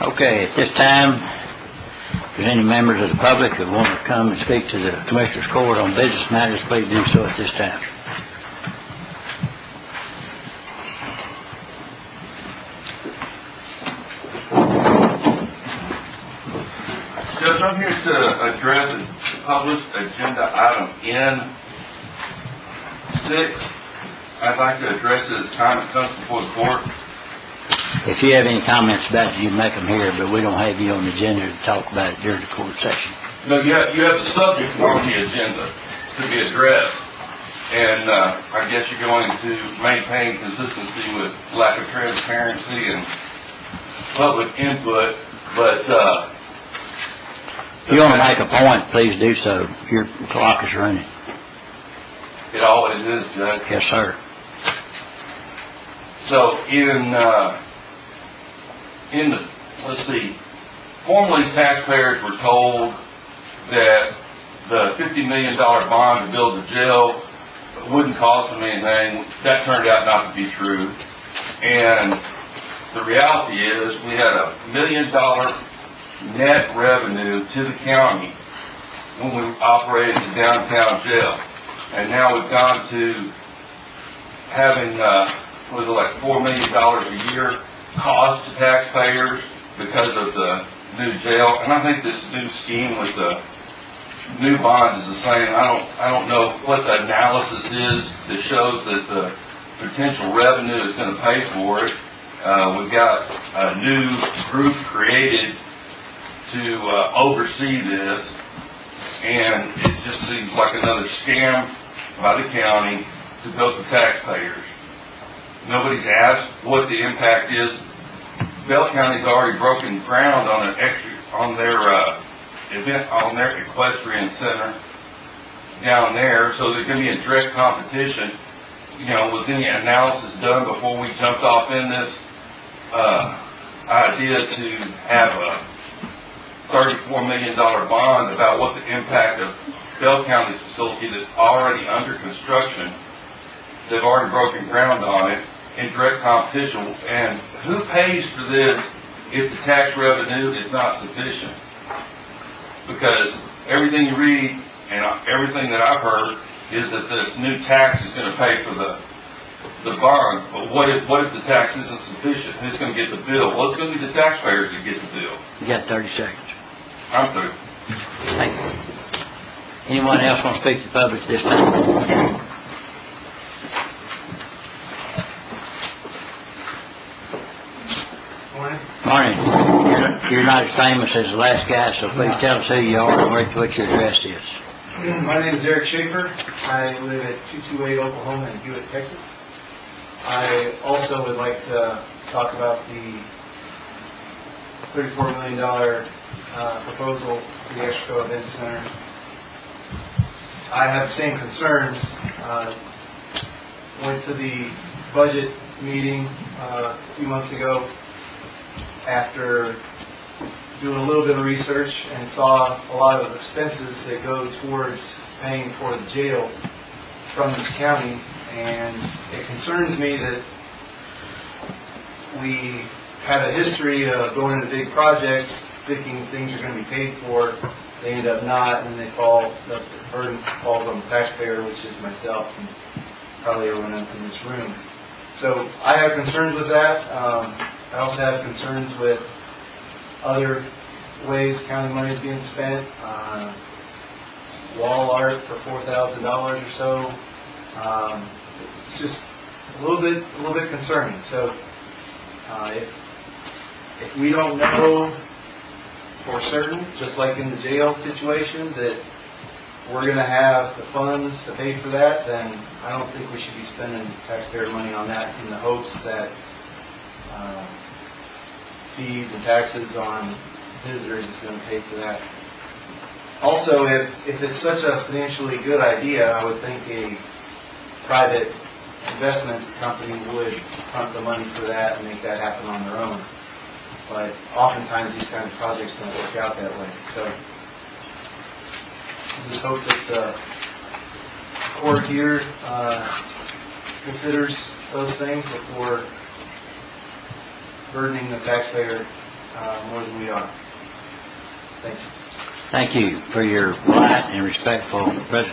Okay, at this time, if there's any members of the public who want to come and speak to the Commissioners Court on business matters, please do so at this time. Judge, I'm here to address the published agenda item N6. I'd like to address it at the time it comes before the court. If you have any comments about it, you can make them here, but we don't have you on the agenda to talk about it during the court session. No, you have the subject on the agenda to be addressed, and I guess you're going to maintain consistency with lack of transparency and public input, but if you want to make a point, please do so. Your clock is running. It always is, Judge. Yes, sir. So let's see, formerly taxpayers were told that the $50 million bond to build the jail wouldn't cost them anything. That turned out not to be true. And the reality is we had a $1 million net revenue to the county when we operated the downtown jail. And now we've gone to having, like $4 million a year cost to taxpayers because of the new jail. And I think this new scheme with the new bond is the same. I don't know what the analysis is that shows that the potential revenue is going to pay for it. We've got a new group created to oversee this, and it just seems like another scam by the county to bill the taxpayers. Nobody's asked what the impact is. Bell County's already broken ground on their equestrian center down there, so there's going to be a direct competition. You know, was any analysis done before we jumped off in this idea to have a $34 million bond about what the impact of Bell County's facility that's already under construction? They've already broken ground on it in direct competition. And who pays for this if the tax revenue is not sufficient? Because everything you read and everything that I've heard is that this new tax is going to pay for the bond. But what if the tax isn't sufficient? Who's going to get the bill? Well, it's going to be the taxpayers that get the bill. You got 30 seconds. I'm through. Thank you. Anyone else want to speak to the public this time? Morning. You're not as famous as the last guy, so please tell us who you are and what your address is. My name is Eric Schaefer. I live at 228 Oklahoma in Hewitt, Texas. I also would like to talk about the $34 million proposal to the Extraco Event Center. I have the same concerns. Went to the budget meeting a few months ago after doing a little bit of research and saw a lot of expenses that go towards paying for the jail from this county, and it concerns me that we have a history of going into big projects thinking things are going to be paid for. They end up not, and the burden falls on the taxpayer, which is myself and probably everyone in this room. So I have concerns with that. I also have concerns with other ways county money is being spent. Wall art for $4,000 or so. It's just a little bit concerning. So if we don't know for certain, just like in the jail situation, that we're going to have the funds to pay for that, then I don't think we should be spending taxpayer money on that in the hopes that fees and taxes on visitors is going to pay for that. Also, if it's such a financially good idea, I would think a private investment company would front the money for that and make that happen on their own. But oftentimes these kind of projects don't work out that way. So I just hope that the court here considers those things before burdening the taxpayer more than we are. Thank you. Thank you for your polite and respectful presentation.